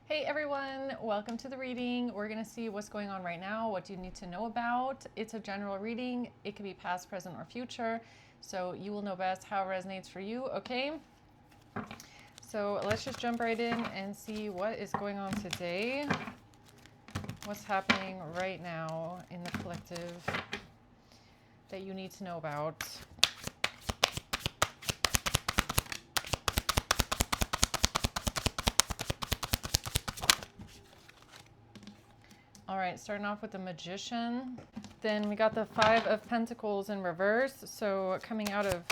Hey everyone, welcome to the reading. We're going to see what's going on right now, what you need to know about. It's a general reading. It can be past, present, or future. So you will know best how it resonates for you, okay? So let's just jump right in and see what is going on today. What's happening right now in the collective that you need to know about. All right, starting off with the Magician. Then we got the Five of Pentacles in reverse. So coming out of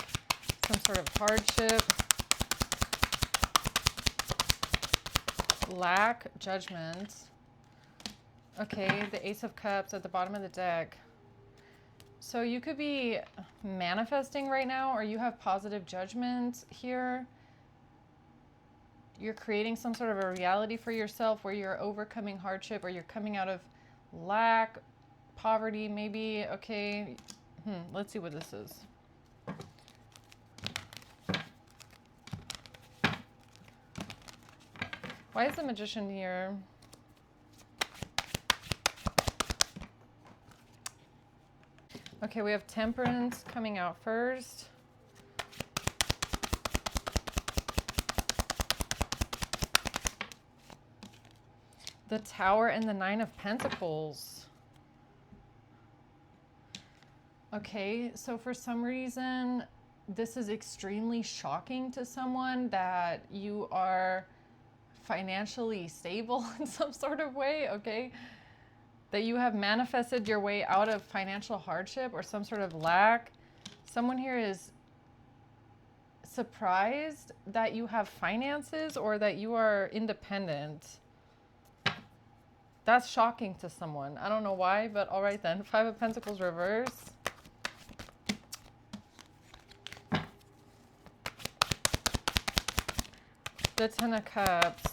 some sort of hardship, lack, judgment. Okay, the Ace of Cups at the bottom of the deck. So you could be manifesting right now, or you have positive judgment here. You're creating some sort of a reality for yourself where you're overcoming hardship, or you're coming out of lack, poverty, maybe. Okay, let's see what this is. Why is the Magician here? Okay, we have Temperance coming out first. The Tower and the Nine of Pentacles. Okay, so for some reason, this is extremely shocking to someone that you are financially stable in some sort of way, okay? That you have manifested your way out of financial hardship or some sort of lack. Someone here is surprised that you have finances or that you are independent. That's shocking to someone. I don't know why, but all right then. Five of Pentacles reverse. The Ten of Cups.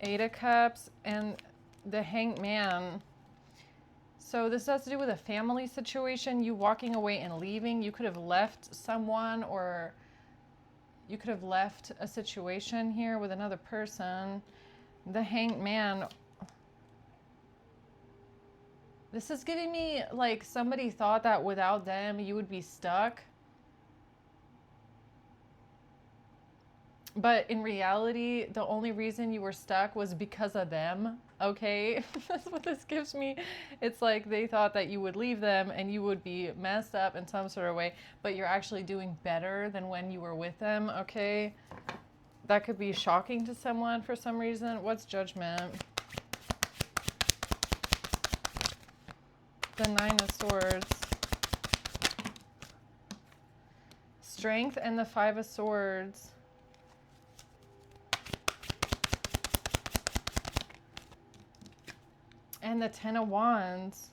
Eight of Cups and the Hanged Man. So this has to do with a family situation, you walking away and leaving. You could have left someone, or you could have left a situation here with another person. The Hanged Man. This is giving me like somebody thought that without them you would be stuck. But in reality, the only reason you were stuck was because of them, okay? That's what this gives me. It's like they thought that you would leave them and you would be messed up in some sort of way, but you're actually doing better than when you were with them, okay? That could be shocking to someone for some reason. What's Judgment? The Nine of Swords. Strength and the Five of Swords. And the Ten of Wands.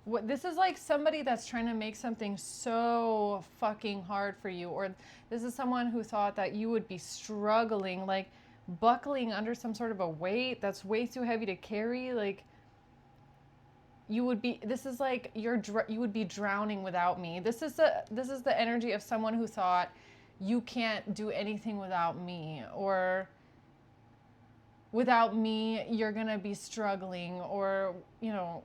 What, this is like somebody that's trying to make something so fucking hard for you. Or this is someone who thought that you would be struggling, like buckling under some sort of a weight that's way too heavy to carry. Like you would be, this is like you would be drowning without me. This is the energy of someone who thought you can't do anything without me, or without me you're gonna be struggling, or you know,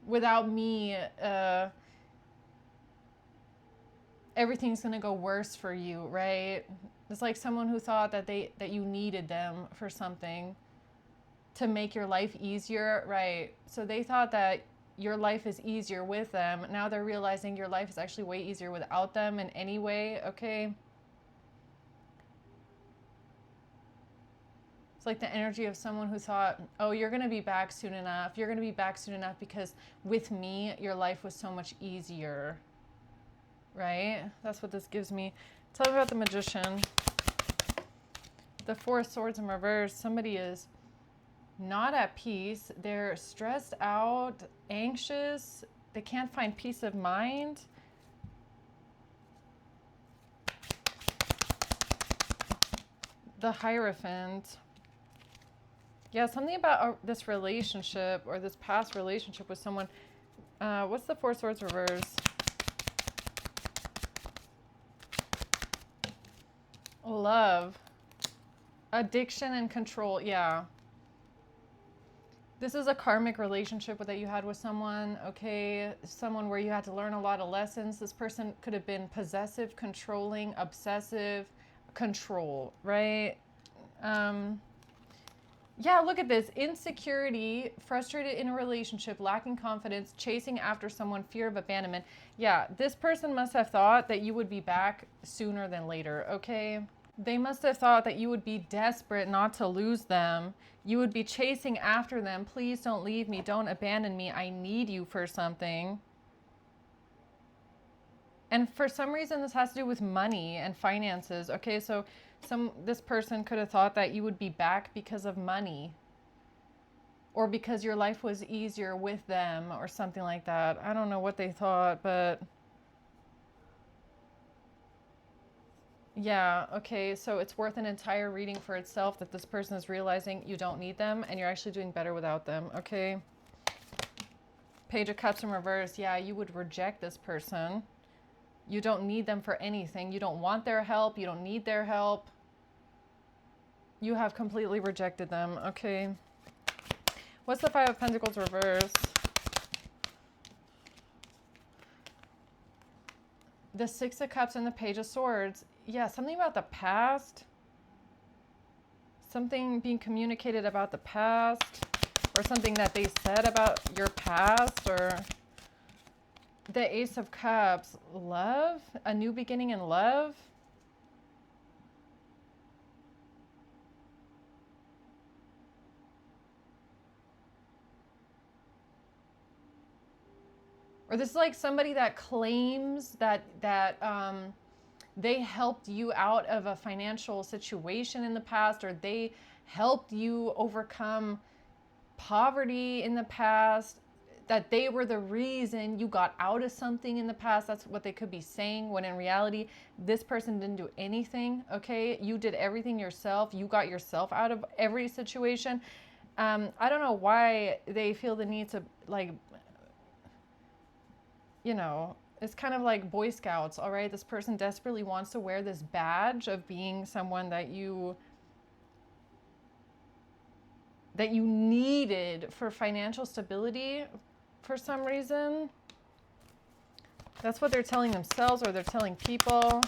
without me everything's gonna go worse for you, right? It's like someone who thought that you needed them for something to make your life easier, right? So they thought that your life is easier with them. Now they're realizing your life is actually way easier without them in any way, okay? It's like the energy of someone who thought, oh, you're going to be back soon enough. You're going to be back soon enough because with me, your life was so much easier, right? That's what this gives me. Tell me about the Magician. The Four of Swords in reverse. Somebody is not at peace. They're stressed out, anxious. They can't find peace of mind. The Hierophant. Yeah, something about this relationship or this past relationship with someone. What's the Four of Swords reverse? Love. Addiction and control. Yeah. This is a karmic relationship that you had with someone, okay? Someone where you had to learn a lot of lessons. This person could have been possessive, controlling, obsessive, control, right? Yeah, look at this. Insecurity, frustrated in a relationship, lacking confidence, chasing after someone, fear of abandonment. Yeah, this person must have thought that you would be back sooner than later, okay? They must have thought that you would be desperate not to lose them. You would be chasing after them. Please don't leave me. Don't abandon me. I need you for something. And for some reason, this has to do with money and finances. Okay, so this person could have thought that you would be back because of money, or because your life was easier with them, or something like that. I don't know what they thought, but yeah, okay, so it's worth an entire reading for itself that this person is realizing you don't need them and you're actually doing better without them, okay? Page of Cups in reverse. Yeah, you would reject this person. You don't need them for anything. You don't want their help. You don't need their help. You have completely rejected them, okay? What's the Five of Pentacles reverse? The Six of Cups and the Page of Swords. Yeah, something about the past. Something being communicated about the past. Or something that they said about your past. Or the Ace of Cups. Love? A new beginning in love? Or this is like somebody that claims that they helped you out of a financial situation in the past, or they helped you overcome poverty in the past, that they were the reason you got out of something in the past. That's what they could be saying, when in reality, this person didn't do anything, okay? You did everything yourself. You got yourself out of every situation. I don't know why they feel the need to, like, you know, it's kind of like Boy Scouts, all right? This person desperately wants to wear this badge of being someone that you needed for financial stability for some reason. That's what they're telling themselves, or they're telling people.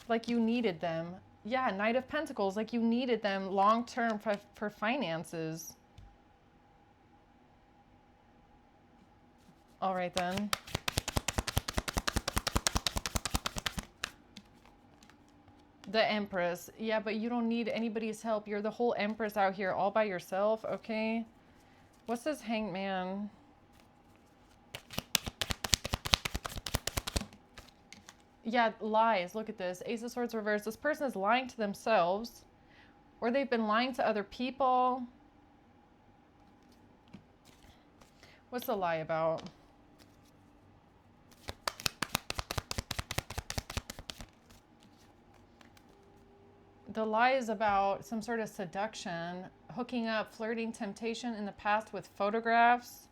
Like you needed them. Yeah, Knight of Pentacles, like you needed them long-term for finances. All right then. The Empress. Yeah, but you don't need anybody's help. You're the whole Empress out here all by yourself, okay? What's this Hanged Man? Yeah, lies. Look at this. Ace of Swords reversed. This person is lying to themselves, or they've been lying to other people. What's the lie about? The lie is about some sort of seduction, hooking up, flirting, temptation in the past with photographs.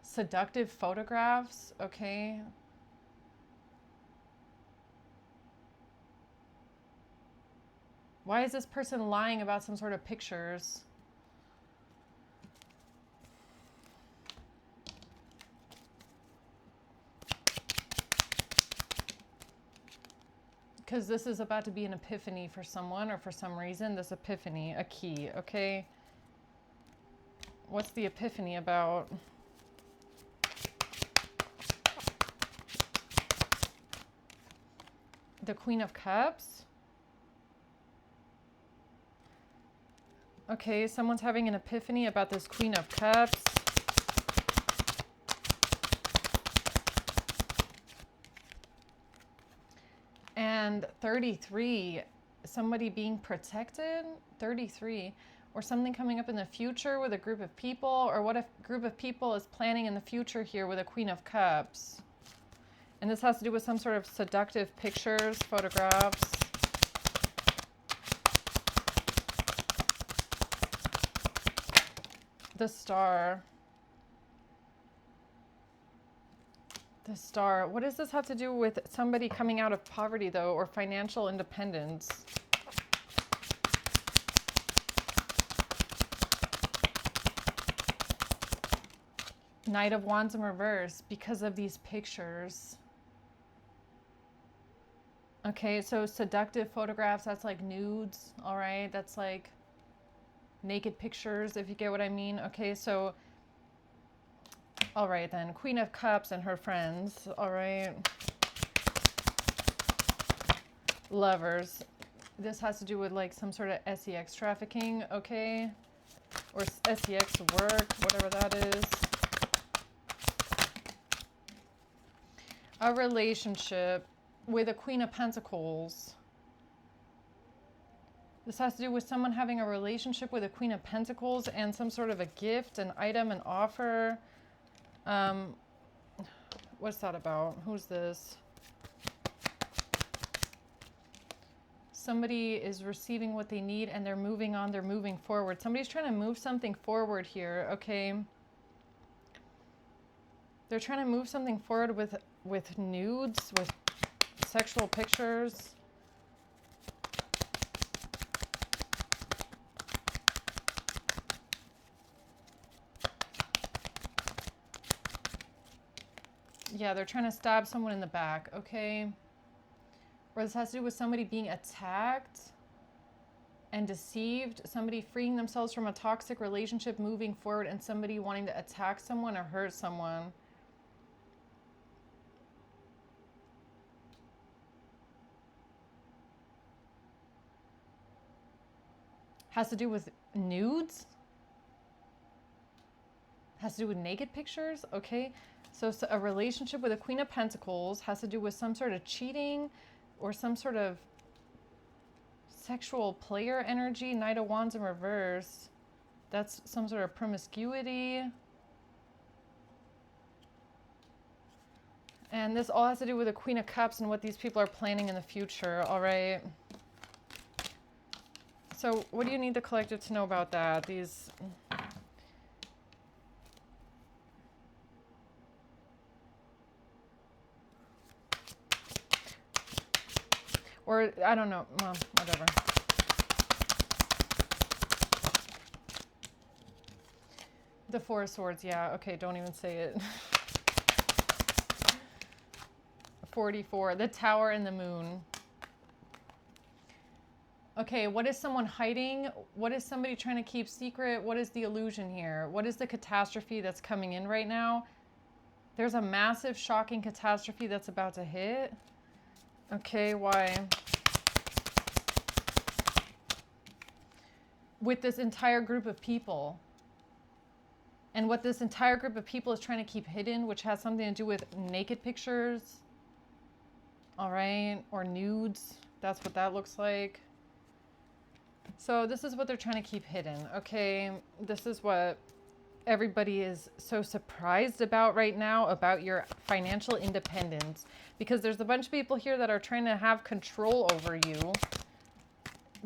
Seductive photographs, okay? Why is this person lying about some sort of pictures? Because this is about to be an epiphany for someone, or for some reason, this epiphany, a key, okay? What's the epiphany about? The Queen of Cups? Okay, someone's having an epiphany about this Queen of Cups. And 33, somebody being protected, 33, or something coming up in the future with a group of people, or what if a group of people is planning in the future here with a Queen of Cups? And this has to do with some sort of seductive pictures, photographs. The Star. The Star. What does this have to do with somebody coming out of poverty, though, or financial independence? Knight of Wands in reverse because of these pictures. Okay, so seductive photographs, that's like nudes, all right? That's like naked pictures, if you get what I mean. Okay, so, all right then. Queen of Cups and her friends, all right? Lovers. This has to do with like some sort of sex trafficking, okay? Or sex work, whatever that is. A relationship with a Queen of Pentacles. This has to do with someone having a relationship with a Queen of Pentacles and some sort of a gift, an item, an offer. What's that about? Who's this? Somebody is receiving what they need and they're moving on, they're moving forward. Somebody's trying to move something forward here, okay? They're trying to move something forward with nudes, with sexual pictures. Yeah, they're trying to stab someone in the back, okay? Or this has to do with somebody being attacked and deceived, somebody freeing themselves from a toxic relationship, moving forward, and somebody wanting to attack someone or hurt someone. Has to do with nudes? Has to do with naked pictures? Okay. So a relationship with a Queen of Pentacles has to do with some sort of cheating or some sort of sexual player energy. Knight of Wands in reverse. That's some sort of promiscuity. And this all has to do with the Queen of Cups and what these people are planning in the future. All right. So what do you need the collective to know about that? These... Or, I don't know. Well, whatever. The Four of Swords, yeah. Okay, don't even say it. 44. The Tower and the Moon. Okay, what is someone hiding? What is somebody trying to keep secret? What is the illusion here? What is the catastrophe that's coming in right now? There's a massive, shocking catastrophe that's about to hit. Okay, why? With this entire group of people. And what this entire group of people is trying to keep hidden, which has something to do with naked pictures. All right, or nudes. That's what that looks like. So this is what they're trying to keep hidden, okay? This is what everybody is so surprised about right now, about your financial independence. Because there's a bunch of people here that are trying to have control over you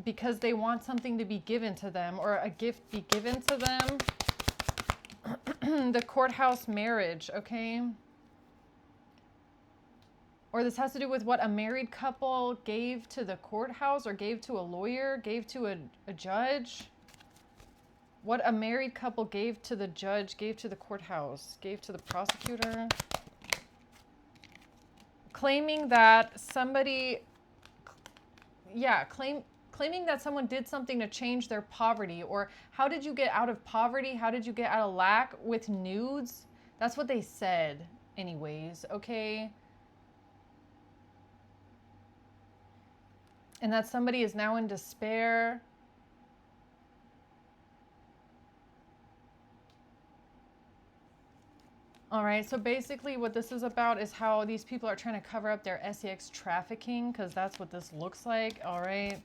because they want something to be given to them or a gift be given to them. The courthouse marriage, okay? Or this has to do with what a married couple gave to the courthouse or gave to a lawyer, gave to a judge. What a married couple gave to the judge, gave to the courthouse, gave to the prosecutor. Claiming that somebody, claiming that someone did something to change their poverty. Or how did you get out of poverty? How did you get out of lack? With nudes? That's what they said anyways, okay? And that somebody is now in despair. All right, so basically what this is about is how these people are trying to cover up their sex trafficking, because that's what this looks like, all right?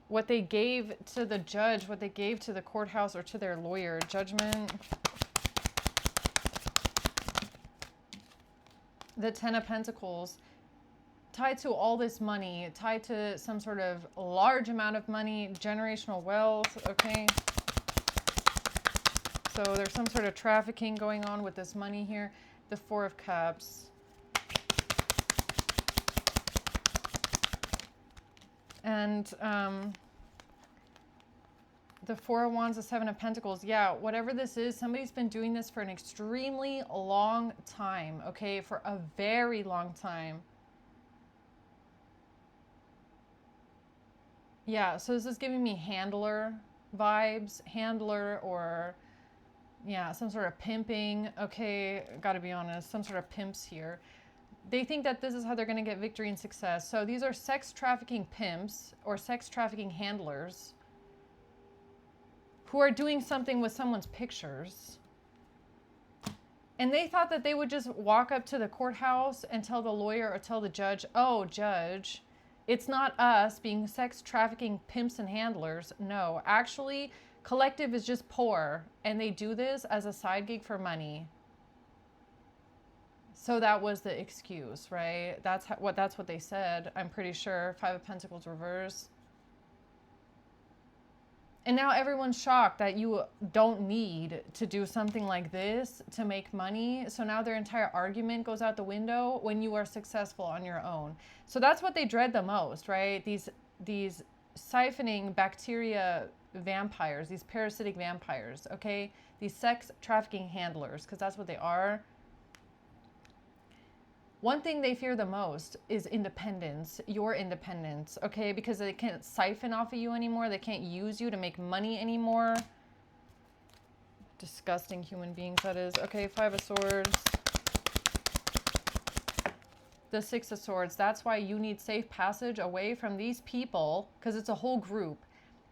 What they gave to the judge, what they gave to the courthouse or to their lawyer, judgment. The Ten of Pentacles, tied to all this money, tied to some sort of large amount of money, generational wealth, okay? So there's some sort of trafficking going on with this money here. The Four of Cups. And the Four of Wands, the Seven of Pentacles. Yeah, whatever this is, somebody's been doing this for an extremely long time, okay? For a very long time. Yeah, so this is giving me handler vibes. Handler or, yeah, some sort of pimping. Okay, gotta be honest, some sort of pimps here. They think that this is how they're going to get victory and success. So these are sex trafficking pimps or sex trafficking handlers who are doing something with someone's pictures. And they thought that they would just walk up to the courthouse and tell the lawyer or tell the judge, oh, judge, it's not us being sex trafficking pimps and handlers. No, actually, collective is just poor. And they do this as a side gig for money. So that was the excuse, right? That's what they said. I'm pretty sure. Five of Pentacles reverse. And now everyone's shocked that you don't need to do something like this to make money. So now their entire argument goes out the window when you are successful on your own. So that's what they dread the most, right? These siphoning bacteria vampires, these parasitic vampires, okay? These sex trafficking handlers, because that's what they are. One thing they fear the most is independence, your independence, okay? Because they can't siphon off of you anymore. They can't use you to make money anymore. Disgusting human beings, that is. Okay, Five of Swords. The Six of Swords. That's why you need safe passage away from these people, because it's a whole group,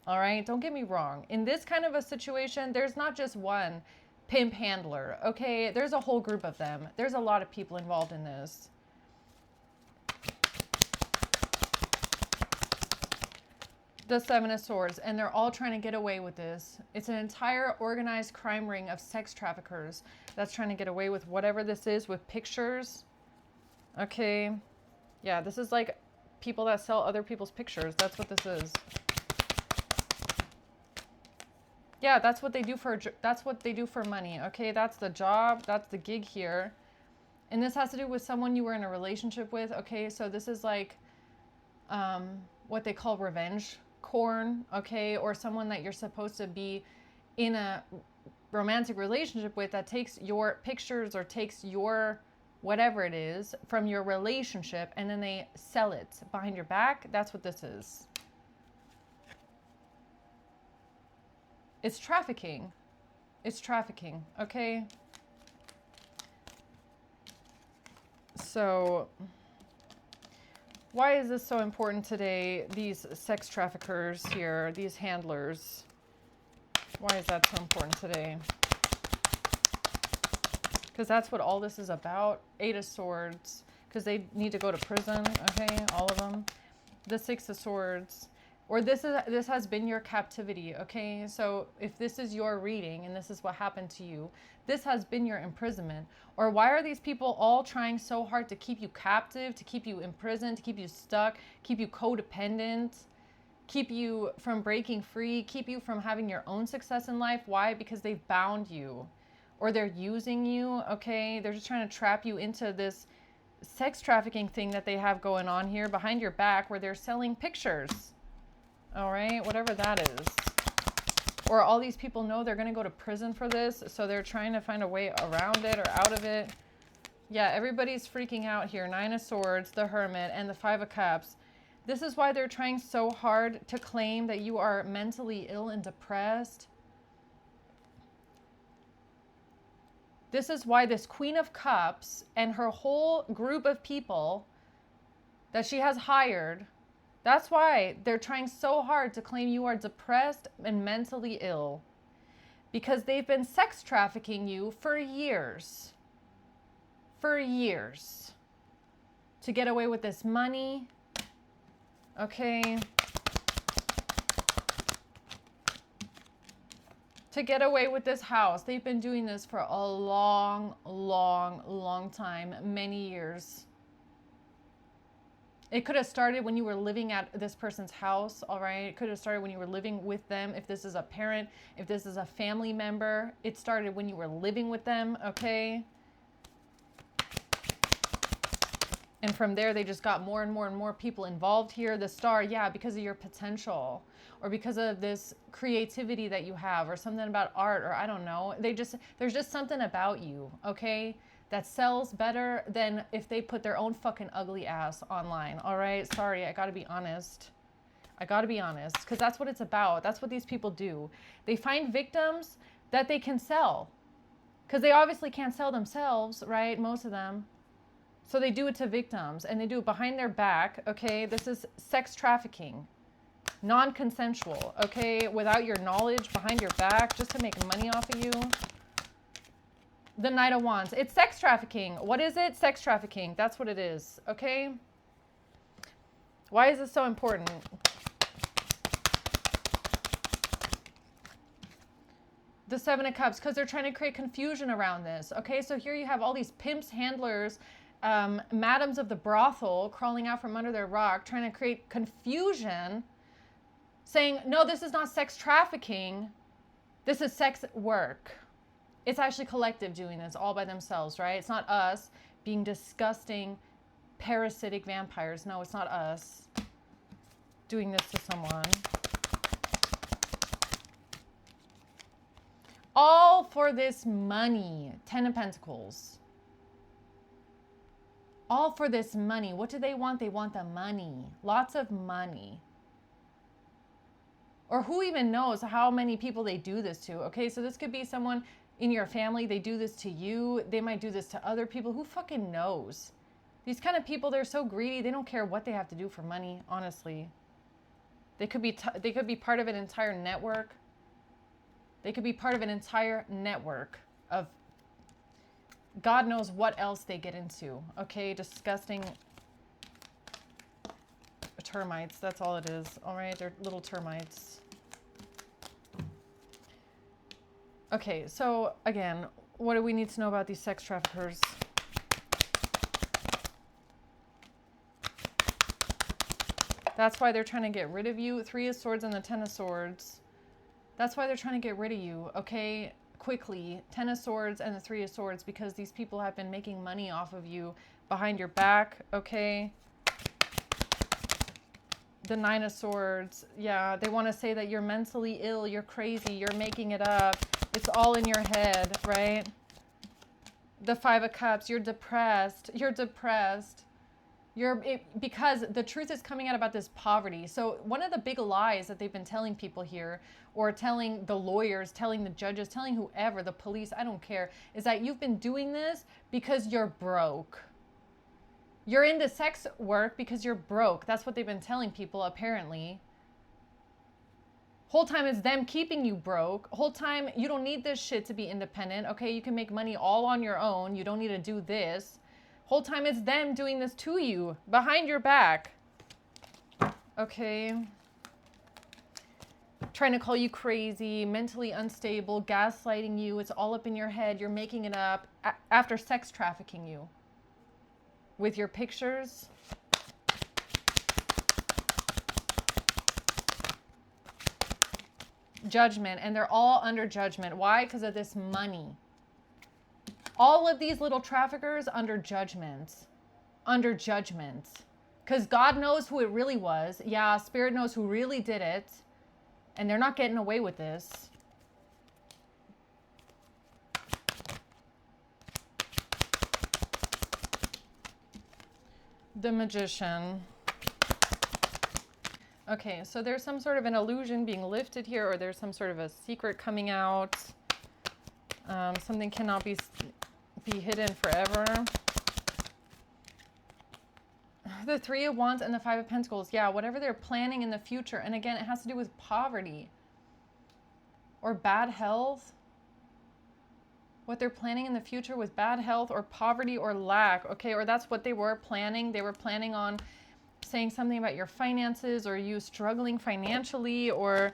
all right? Don't get me wrong. In this kind of a situation, there's not just one pimp handler, okay? There's a whole group of them. There's a lot of people involved in this. The Seven of Swords, and they're all trying to get away with this. It's an entire organized crime ring of sex traffickers that's trying to get away with whatever this is with pictures. Okay. Yeah, this is like people that sell other people's pictures. That's what this is. Yeah, that's what they do for money. Okay, that's the job, that's the gig here. And this has to do with someone you were in a relationship with. Okay, so this is like what they call revenge porn, okay? Or someone that you're supposed to be in a romantic relationship with that takes your pictures or takes your whatever it is from your relationship and then they sell it behind your back. That's what this is. It's trafficking. It's trafficking, okay? So, why is this so important today? These sex traffickers here, these handlers. Why is that so important today? Because that's what all this is about. Eight of Swords. Because they need to go to prison, okay? All of them. The Six of Swords. Or this has been your captivity, okay? So if this is your reading and this is what happened to you, this has been your imprisonment. Or why are these people all trying so hard to keep you captive, to keep you imprisoned, to keep you stuck, keep you codependent, keep you from breaking free, keep you from having your own success in life? Why? Because they've bound you. Or they're using you, okay? They're just trying to trap you into this sex trafficking thing that they have going on here behind your back where they're selling pictures. All right, whatever that is. Or all these people know they're going to go to prison for this, so they're trying to find a way around it or out of it. Yeah, everybody's freaking out here. Nine of Swords, the Hermit, and the Five of Cups. This is why they're trying so hard to claim that you are mentally ill and depressed. This is why this Queen of Cups and her whole group of people that she has hired, that's why they're trying so hard to claim you are depressed and mentally ill. Because they've been sex trafficking you for years. For years. To get away with this money. Okay. To get away with this house. They've been doing this for a long, long, long time. Many years. It could have started when you were living at this person's house, all right? It could have started when you were living with them. If this is a parent, if this is a family member, it started when you were living with them, okay? And from there, they just got more and more and more people involved here. The star, yeah, because of your potential or because of this creativity that you have or something about art or I don't know. There's just something about you, okay, that sells better than if they put their own fucking ugly ass online, all right? Sorry, I gotta be honest. I gotta be honest, because that's what it's about. That's what these people do. They find victims that they can sell because they obviously can't sell themselves, right? Most of them. So they do it to victims and they do it behind their back, okay? This is sex trafficking, non-consensual, okay? Without your knowledge, behind your back, just to make money off of you. The Knight of Wands. It's sex trafficking. What is it? Sex trafficking. That's what it is, okay? Why is this so important? The Seven of Cups, because they're trying to create confusion around this, okay? So here you have all these pimps, handlers, madams of the brothel crawling out from under their rock, trying to create confusion, saying, no, this is not sex trafficking. This is sex work. It's actually collective doing this all by themselves, right? It's not us being disgusting, parasitic vampires. No, it's not us doing this to someone. All for this money. 10 of Pentacles. All for this money. What do they want? They want the money. Lots of money. Or who even knows how many people they do this to? Okay, so this could be someone in your family. They do this to you. They might do this to other people. Who fucking knows? These kind of people, they're so greedy. They don't care what they have to do for money, honestly. They could be part of an entire network. They could be part of an entire network of God knows what else they get into. Okay, disgusting termites. That's all it is. All right, they're little termites. Okay, so again, what do we need to know about these sex traffickers? That's why they're trying to get rid of you. 3 of Swords and the 10 of Swords. That's why they're trying to get rid of you, okay? Quickly. 10 of Swords and the 3 of Swords, because these people have been making money off of you behind your back, okay? The 9 of Swords. Yeah, they want to say that you're mentally ill, you're crazy, you're making it up. It's all in your head, right? The 5 of Cups. You're depressed. You're depressed. Because the truth is coming out about this poverty. So one of the big lies that they've been telling people here, or telling the lawyers, telling the judges, telling whoever, the police, I don't care, is that you've been doing this because you're broke. You're into sex work because you're broke. That's what they've been telling people, apparently. Whole time it's them keeping you broke. Whole time you don't need this shit to be independent. Okay, you can make money all on your own. You don't need to do this. Whole time it's them doing this to you behind your back. Okay. Trying to call you crazy, mentally unstable, gaslighting you. It's all up in your head. You're making it up after sex trafficking you with your pictures. Judgment. And they're all under judgment. Why? Because of this money. All of these little traffickers under judgment. Under judgment. Because God knows who it really was. Yeah, Spirit knows who really did it. And they're not getting away with this. The Magician. Okay, so there's some sort of an illusion being lifted here, or there's some sort of a secret coming out. Something cannot be hidden forever. The 3 of Wands and the 5 of Pentacles. Yeah, whatever they're planning in the future. And again, it has to do with poverty or bad health. What they're planning in the future with bad health or poverty or lack. Okay, or that's what they were planning. They were planning on saying something about your finances or you struggling financially, or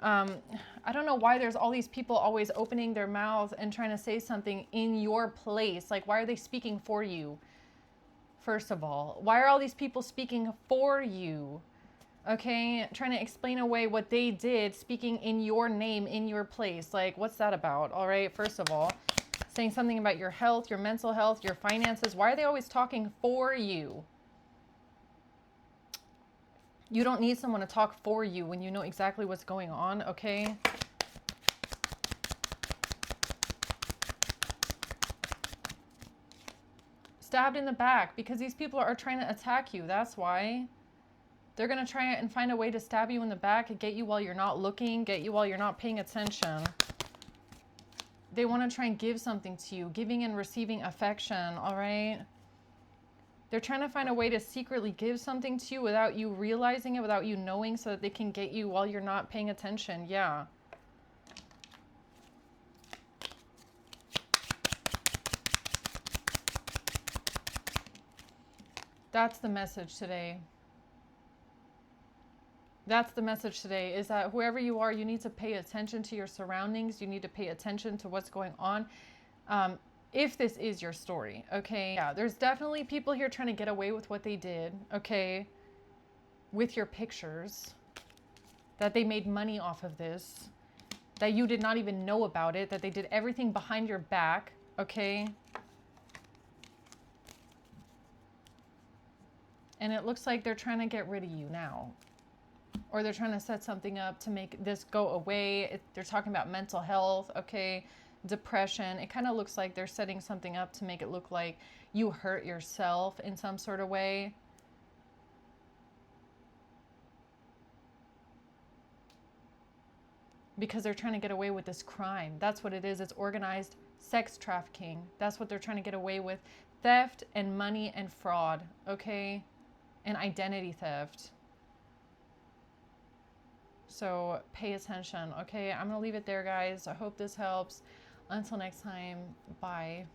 I don't know why there's all these people always opening their mouths and trying to say something in your place. Like, why are they speaking for you? first of all? Why are all these people speaking for you? Okay, trying to explain away what they did, speaking in your name, in your place. Like, what's that about? All right, first of all, saying something about your health, your mental health, your finances. Why are they always talking for you? You don't need someone to talk for you when you know exactly what's going on, okay? Stabbed in the back because these people are trying to attack you. That's why. They're going to try and find a way to stab you in the back and get you while you're not looking, get you while you're not paying attention. They want to try and give something to you, giving and receiving affection, all right? They're trying to find a way to secretly give something to you without you realizing it, without you knowing, so that they can get you while you're not paying attention. Yeah. That's the message today. That's the message today, is that whoever you are, you need to pay attention to your surroundings. You need to pay attention to what's going on. If this is your story, okay? Yeah, there's definitely people here trying to get away with what they did, okay? With your pictures. That they made money off of this. That you did not even know about it. That they did everything behind your back, okay? And it looks like they're trying to get rid of you now. Or they're trying to set something up to make this go away. They're talking about mental health, okay? Depression. It kind of looks like they're setting something up to make it look like you hurt yourself in some sort of way. Because they're trying to get away with this crime. That's what it is. It's organized sex trafficking. That's what they're trying to get away with. Theft and money and fraud, okay? And identity theft. So pay attention, okay? I'm going to leave it there, guys. I hope this helps. Until next time, bye.